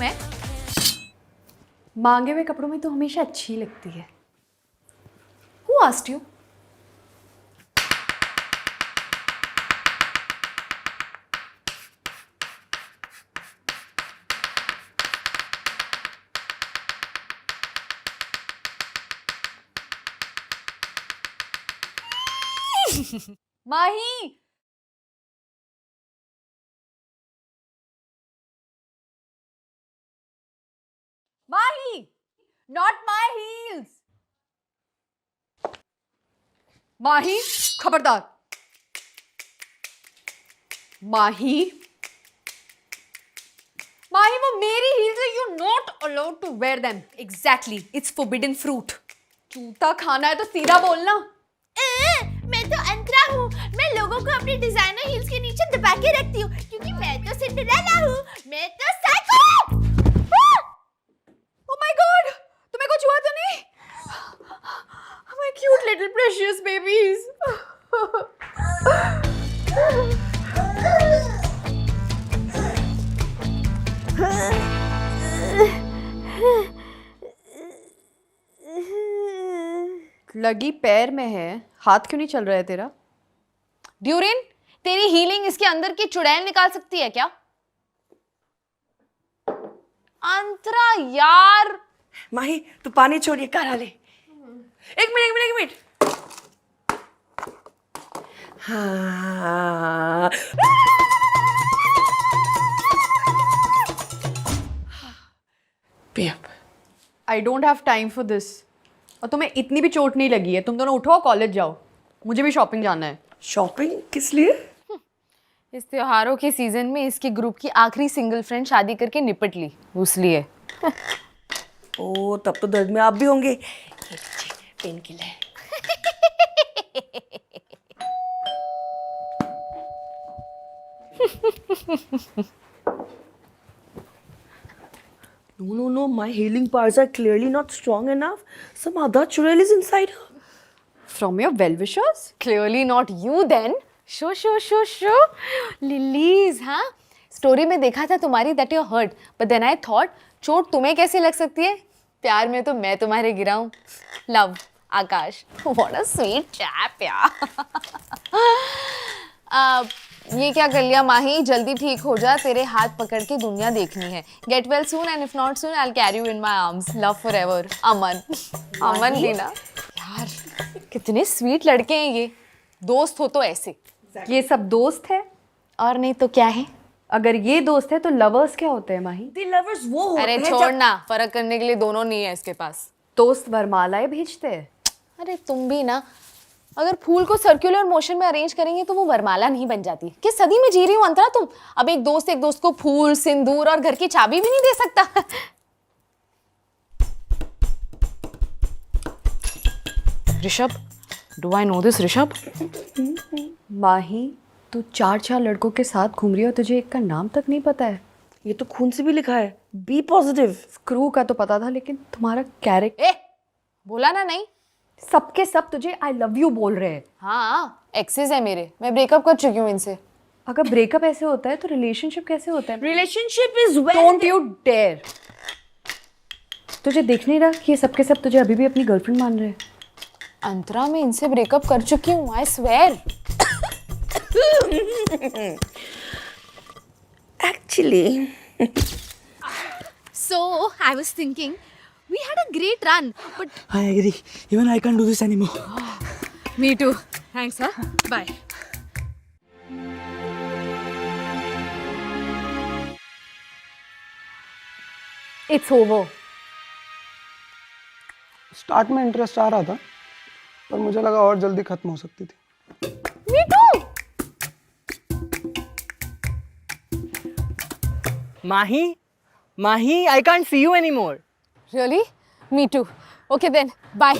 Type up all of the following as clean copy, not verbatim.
मैं? मांगे हुए कपड़ों में तो हमेशा अच्छी लगती है। Who asked you? Mahi, Mahi, not my heels. माही, खबरदार। माही, माही वो मेरी हील्स है, you not allowed to wear them. Exactly, it's forbidden fruit. जूता खाना है तो सीधा बोलना। मैं तो अंतरा हूँ। मैं लोगों को अपनी डिजाइनर हील्स के नीचे दबा के रखती हूँ क्योंकि मैं तो सिंड्रेला हूँ। मैं तो साइको हूँ। Oh my God, तुम्हें कुछ हुआ तो नहीं? My cute little precious babies. लगी पैर में है, हाथ क्यों नहीं चल रहा है तेरा? ड्यूरिन, तेरी हीलिंग इसके अंदर की चुड़ैल निकाल सकती है क्या? अंतरा यार। माही तू पानी छोड़िए, कार ले। एक मिनट। हाँ। I don't have time for this. और तुम्हें इतनी भी चोट नहीं लगी है, तुम दोनों उठो कॉलेज जाओ, मुझे भी शॉपिंग जाना है। शॉपिंग किस लिए? इस त्योहारों के सीजन में इसकी ग्रुप की आखिरी सिंगल फ्रेंड शादी करके निपट ली, उसलिए। ओ तब तो दर्द में आप भी होंगे। Pain killer. No, my healing parts are clearly not strong enough. Some other churel is inside her. From your well-wishers? Clearly not you then. Show lilies. हाँ, स्टोरी में देखा था तुम्हारी that you're hurt, but then I thought चोट तुम्हें कैसे लग सकती है? प्यार में तो मैं तुम्हारे गिरा हूँ। Love, Akash. What a sweet chap यार। ये क्या कर लिया माही, जल्दी ठीक हो जा, तेरे हाथ पकड़ के दुनिया देखनी है। Get well soon and if not soon I'll carry you in my arms. Love forever. अमन। अमन भी ना यार, कितने स्वीट लड़के हैं ये। दोस्त हो तो ऐसे। ये सब दोस्त है? और नहीं तो क्या है? अगर ये दोस्त है तो लवर्स क्या होते हैं माही? The lovers वो होते अरे हैं छोड़ना, फर्क करने के लिए दोनों नहीं है इसके पास। दोस्त वरमालाएं भेजते हैं। अरे तुम भी ना, अगर फूल को सर्कुलर मोशन में अरेंज करेंगे तो वो वरमाला नहीं बन जाती। किस सदी में जी रही हो अंतरा तुम? अब एक दोस्त को फूल, सिंदूर और घर की चाबी भी नहीं दे सकता। Rishabh, do I know this Rishabh? Mahi, तू चार लड़कों के साथ घूम रही हो, तुझे एक का नाम तक नहीं पता है। ये तो खून से भी लिखा है, बी पॉजिटिव। स्क्रू का तो पता था, लेकिन तुम्हारा कैरेक्टर। बोला ना नहीं। सबके सब तुझे आई लव यू बोल रहे हैं। हाँ, एक्सेस है मेरे, मैं ब्रेकअप कर चुकी हूँ इनसे। अगर ब्रेकअप ऐसे होता है तो रिलेशनशिप कैसे होता है? Relationship is don't you dare. तुझे दिख नहीं रहा कि ये सबके सब तुझे अभी भी अपनी गर्लफ्रेंड मान रहे हैं? अंतरा, मैं इनसे ब्रेकअप कर चुकी हूँ, I swear. Actually So I was thinking, we had a great run, but I agree. Even I can't do this anymore. me too. Thanks, huh? Bye. It's over. Start में interest आ रहा था, पर मुझे लगा और जल्दी खत्म हो सकती थी। Me too. Mahi, I can't see you anymore. Really? Me too. Okay then, bye.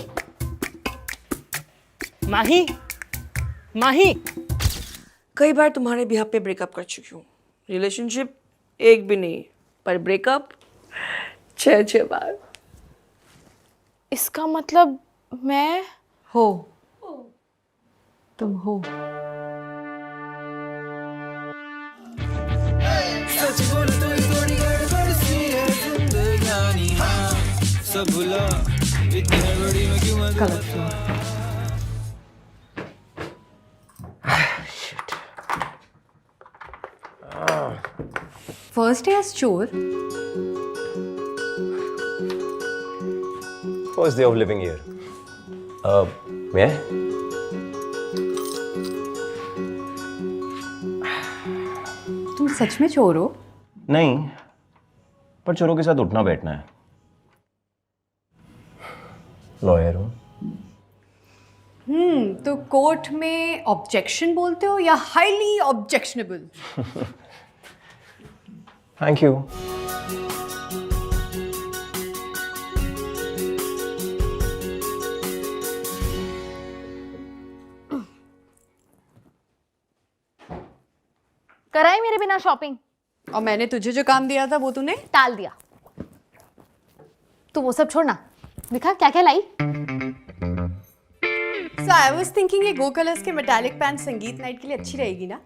Mahi. कई बार तुम्हारे बिहाफ पे ब्रेकअप कर चुकी हूँ। रिलेशनशिप एक भी नहीं, पर ब्रेकअप 6 बार। इसका मतलब मैं हो, तुम हो। सच बोल तो थोड़ी गड़बड़ सी है। फर्स्ट डे एज चोर. First day of living here. May I? तुम सच में चोर हो? नहीं, पर चोरों के साथ उठना बैठना है. लॉयर हूँ. तो कोर्ट में ऑब्जेक्शन बोलते हो या हाईली ऑब्जेक्शनेबल? Thank you. कराई मेरे बिना शॉपिंग, और मैंने तुझे जो काम दिया था वो तूने टाल दिया. तू वो सब छोड़ना, दिखा क्या क्या लाई. सो आई वाज थिंकिंग ये गो कलर्स के मेटालिक पैंट संगीत नाइट के लिए अच्छी रहेगी ना.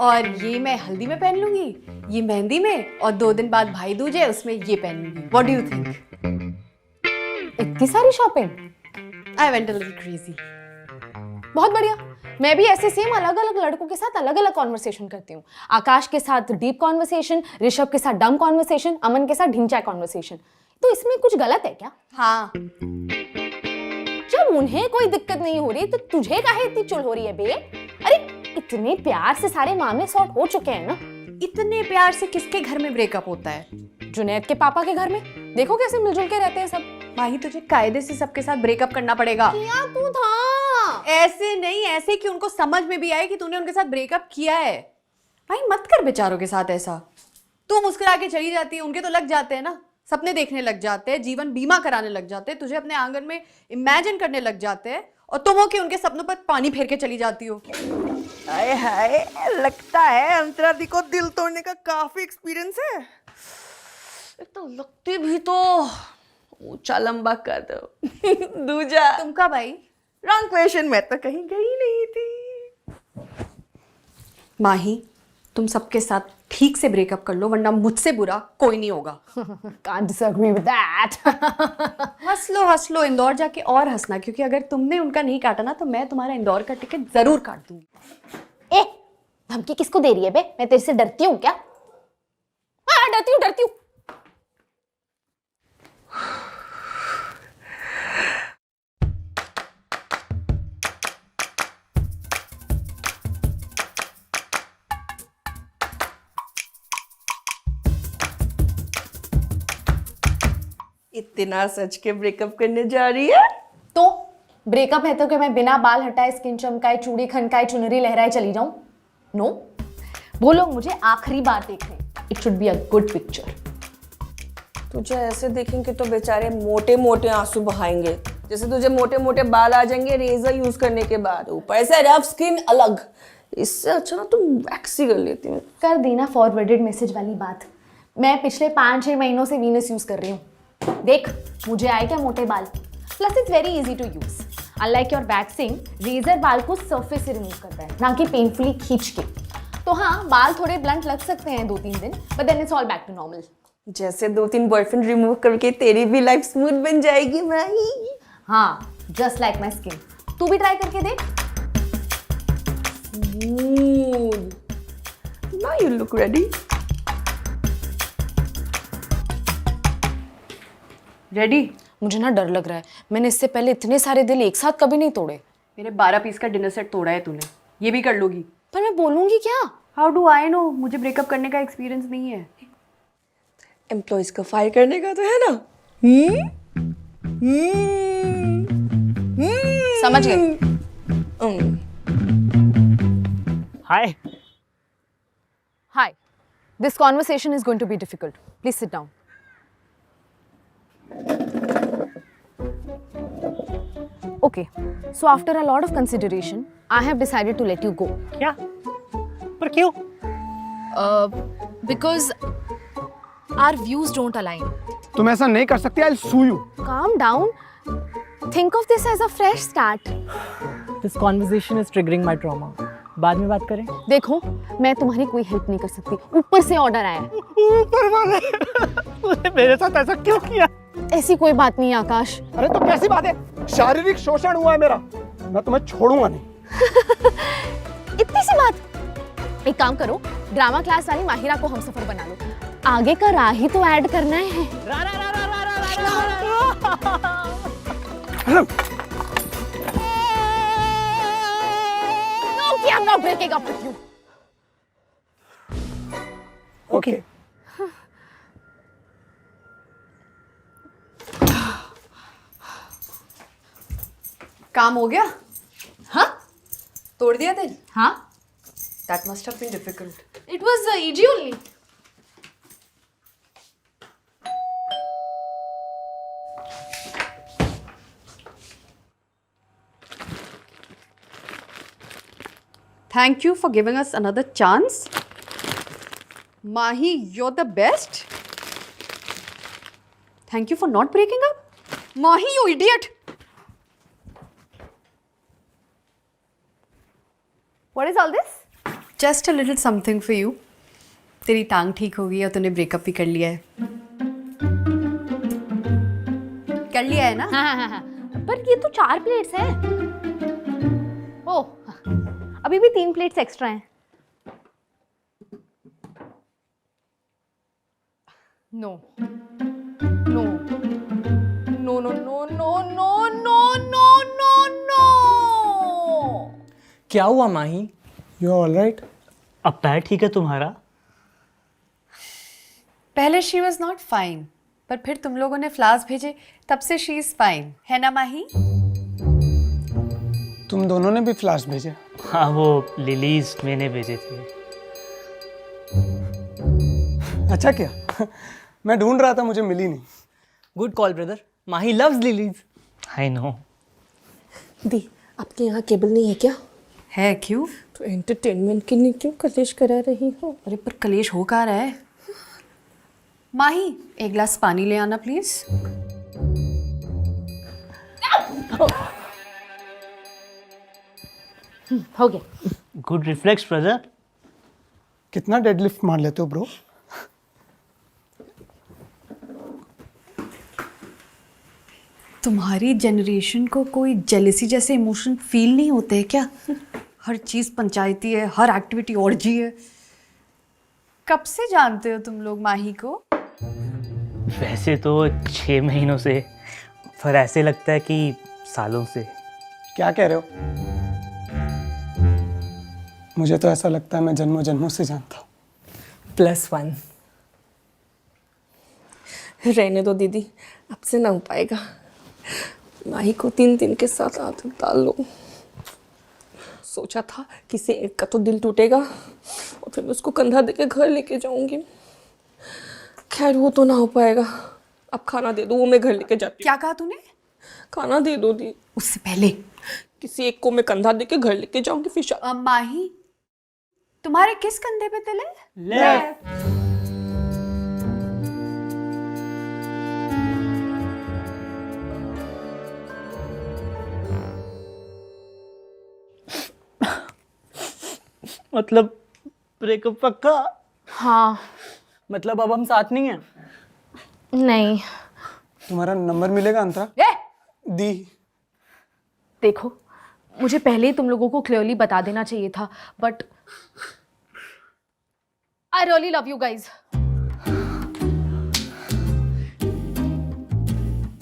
और ये मैं हल्दी में पहन लूंगी, ये मेहंदी में, और 2 दिन बाद भाई दूज है उसमें ये पहन लूंगी. What do you think? इतनी सारी shopping, I went a little crazy. बहुत बढ़िया. मैं भी ऐसे सेम अलग अलग लड़कों के साथ अलग अलग कॉन्वर्सेशन करती हूँ. आकाश के साथ डीप कॉन्वर्सेशन, ऋषभ के साथ डम कॉन्वर्सेशन, अमन के साथ ढिंचा कॉन्वर्सेशन. तो इसमें कुछ गलत है क्या? हाँ, जब उन्हें कोई दिक्कत नहीं हो रही तो तुझे काहे इतनी चुल हो रही है बे? अरे इतने प्यार से सारे मामले सॉर्ट हो चुके हैं ना. इतने प्यार से किसके घर में ब्रेकअप होता है? जुनैद के पापा के घर में देखो कैसे मिलजुल के रहते हैं सब. माही तुझे कायदे से सबके साथ ब्रेकअप करना पड़ेगा. क्या तू था? ऐसे नहीं, ऐसे कि उनको समझ में भी आए कि तूने उनके साथ ब्रेकअप किया है. भाई मत कर बेचारों के साथ ऐसा. तू मुस्कुरा के चली जाती है, उनके तो लग जाते हैं ना. सपने देखने लग जाते हैं, जीवन बीमा कराने लग जाते हैं, तुझे अपने आंगन में इमेजिन करने लग जाते हैं, और तुम हो कि उनके सपनों पर पानी फेर के चली जाती हो. हाय हाय, लगता है अंतरा दी को दिल तोड़ने का काफी एक्सपीरियंस है. एक तो लगते भी तो ऊंचा लंबा कर दो. दूजा तुम का भाई? रॉन्ग क्वेश्चन, मैं तो कहीं गई नहीं थी. माही तुम सबके साथ ठीक से ब्रेकअप कर लो, वरना मुझसे बुरा कोई नहीं होगा. Can't disagree with that. हंस लो इंदौर जाके और हंसना, क्योंकि अगर तुमने उनका नहीं काटा ना तो मैं तुम्हारा इंदौर का टिकट जरूर काट दूंगी. ए, धमकी किसको दे रही है बे? मैं तेरे से डरती हूँ क्या? हाँ डरती हूँ. इतना सच के ब्रेकअप करने जा रही है? तो ब्रेकअप है तो कि मैं बिना बाल हटाए, स्किन चमकाए, चूड़ी खनकाए, चुनरी लहराए चली जाऊं? नो. वो लोग मुझे आखिरी बार देख रहे हैं. It should be a good picture. तुझे ऐसे देखेंगे तो बेचारे मोटे मोटे आंसू बहाएंगे, जैसे तुझे मोटे मोटे बाल आ जाएंगे रेजर यूज करने के बाद, ऊपर से रफ स्किन अलग. इससे अच्छा ना तुम वैक्स ही कर लेती हूँ. कर दी ना फॉरवर्डेड मैसेज वाली बात. मैं पिछले 5-6 महीनों से वीनस यूज कर रही हूँ. देख मुझे आए क्या मोटे बाल. Plus it's very easy to use. Unlike your waxing, razor बाल को सरफेस से रिमूव करता है, ना कि पेनफुली खींच के. तो हाँ, बाल थोड़े ब्लंट लग सकते हैं 2-3 दिन, but then it's all back to normal. जैसे 2-3 बॉयफ्रेंड रिमूव करके तेरी भी लाइफ स्मूथ बन जाएगी माही. हाँ, जस्ट लाइक माई स्किन. तू भी ट्राई करके देख. Now you look ready. Ready? मुझे ना डर लग रहा है. मैंने इससे पहले इतने सारे दिल एक साथ कभी नहीं तोड़े. मेरे 12 पीस का डिनर सेट तोड़ा है तूने, ये भी कर लोगी? पर मैं बोलूंगी क्या? How do I no? मुझे ब्रेकअप करने का एक्सपीरियंस नहीं है. एम्प्लॉइज को फायर करने का तो है ना. समझ गए. Hi. Hi. This conversation is going to be difficult. Please sit down. Okay. So after a lot of consideration, I have decided to let you go. क्या? पर क्यों? Because our views don't align. तुम ऐसा नहीं कर सकती. I'll sue you. Calm down. Think of this as a fresh start. This conversation is triggering my trauma. बाद में बात करें. देखो, मैं तुम्हारी कोई हेल्प नहीं कर सकती. ऊपर से ऑर्डर आया है. ऊपर वाले तूने मेरे साथ ऐसा क्यों किया? ऐसी कोई बात नहीं आकाश। अरे तो कैसी बात है? शारीरिक शोषण हुआ है मेरा, मैं तुम्हें छोड़ूंगा नहीं। इतनी सी बात। एक काम करो, ड्रामा क्लास वाली माहिरा को हम सफर बना लो। आगे का राह ही तो ऐड करना है। Okay, I'm not breaking up with you. Okay. काम हो गया? हाँ? तोड़ दिया दिल? हाँ? That must have been difficult. It was easy only. Thank you for giving us another chance. Mahi, you're the best. Thank you for not breaking up. Mahi, you idiot. What is all this? Just a little something for you. तेरी टांग ठीक हो गई और तूने breakup भी कर लिया है। कर लिया है ना? हाँ। पर ये तो 4 प्लेट्स हैं। ओह, अभी भी 3 प्लेट्स एक्स्ट्रा हैं। No no no no no no no no no no no. क्या हुआ माही? You are alright? अब पैर ठीक है तुम्हारा? पहले शी वॉज नॉट फाइन, पर फिर तुम लोगों ने फ्लावर्स भेजे, तब से शी इज फाइन, है ना माही? तुम दोनों ने भी फ्लैश भेजे? हाँ, वो लिलीज मैंने भेजे थे। अच्छा किया। मैं ढूंढ रहा था, मुझे मिली नहीं। Good call brother, Mahi loves lilies. I know. दी, आपके यहाँ केबल नहीं है क्या? है क्यों? तो एंटरटेनमेंट के लिए क्यों कलेश करा रही हो? अरे पर कलेश हो कहाँ रहा है? माही, एक गिलास पानी ले आना प्लीज। हो गया। Good reflex brother. कितना डेडलिफ्ट मार लेते हो ब्रो? तुम्हारी जनरेशन को कोई जेलिसी जैसे इमोशन फील नहीं होते हैं क्या? हर चीज पंचायती है, हर एक्टिविटी ऑर्जी है। कब से जानते हो तुम लोग माही को? वैसे तो 6 महीनों से, पर ऐसे लगता है कि सालों से। क्या कह रहे हो? मुझे तो ऐसा लगता है मैं जन्मों जन्मों से जानता हूँ। +1। रहने दो दीदी, आपसे ना हो पाएगा। माही को 3 के साथ आदत डाल लो। सोचा था किसी एक का तो दिल टूटेगा और फिर मैं उसको कंधा देके घर लेके जाऊंगी। खैर वो तो ना हो पाएगा। अब खाना दे दो, वो मैं घर लेके जाती हूँ। क्या कहा तूने? खाना दे दो दी। उससे पहले किसी एक को मैं कंधा देके घर लेके जाऊंगी फिर माही, तुम्हारे किस कंधे पे तिल है? लेफ्ट। मतलब ब्रेकअप पक्का? हाँ। मतलब अब हम साथ नहीं हैं? नहीं। तुम्हारा नंबर मिलेगा अंतरा? दी, देखो, मुझे पहले ही तुम लोगों को क्लियरली बता देना चाहिए था, but I really love you guys.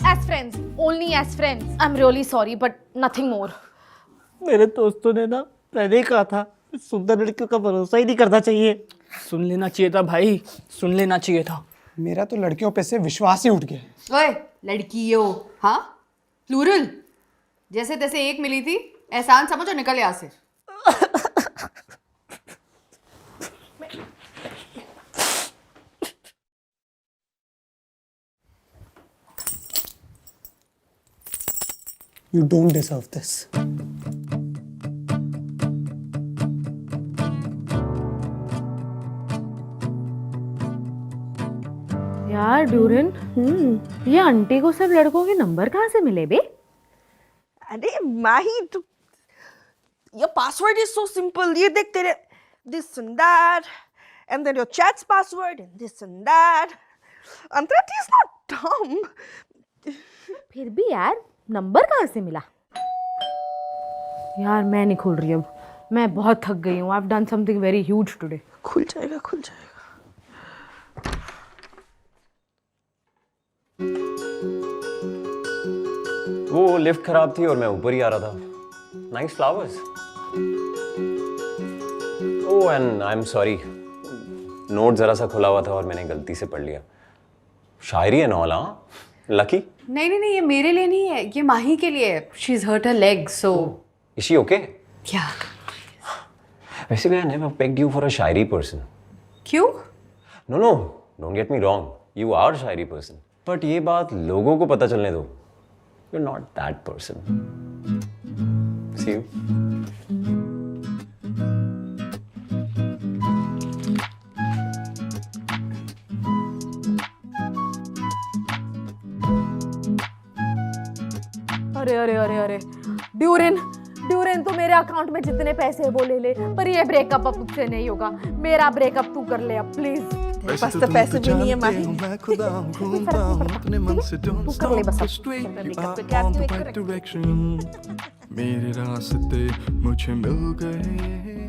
As friends, only as friends. I am really sorry, but nothing more. मेरे दोस्तों ने ना पहले ही कहा था, सुंदर लड़कियों का भरोसा ही नहीं करना चाहिए। सुन लेना चाहिए था भाई, सुन लेना चाहिए था। मेरा तो लड़कियों पे से विश्वास ही उठ गया। ओए, लड़की हो? हाँ, प्लूरल। जैसे तैसे एक मिली थी, एहसान समझो, निकल यहाँ से। You don't deserve this. यार ड्यूरन, ये आंटी को सब लड़कों के नंबर कहाँ से मिले बे? अरे माही, तू your password is so simple. ये देख तेरे this and that and then your chat's password and this and that. Antara T is not डम। फिर भी यार नंबर कहाँ से मिला? यार मैं नहीं खोल रही अब, मैं बहुत थक गई हूँ। I have done something very huge today. खुल जाएगा खुल जाएगा। वो लिफ्ट खराब थी और मैं ऊपर ही आ रहा था। Nice flowers. Oh and I am sorry, note जरा सा खुला हुआ था और मैंने गलती से पढ़ लिया। शायरी है नॉल, हाँ लकी। नहीं नहीं नहीं, ये मेरे लिए नहीं है, ये माही के लिए है। She is hurt her leg so. Is she okay? क्या? वैसे भी I never pegged you for a shayari person. क्यों? No no, don't get me wrong, you are shayari person, but ये बात लोगों को पता चलने दो। You are not that person. See you. अरे अरे अरे अरे, ड्यूरिन ड्यूरिन तो मेरे अकाउंट में जितने पैसे है वो ले ले, पर ये ब्रेकअप अब मुझसे नहीं होगा। मेरा ब्रेकअप तू कर ले अब प्लीज। तेरे पास तो पैसे भी नहीं है माही। मैं खुदा हूँ घूमता हूँ अपने मन से don't तू कर ले stop बस the अब। street मैं you makeup are करके आती on हूँ, the एक right correct। direction मेरे रास्ते मुझे मिल गए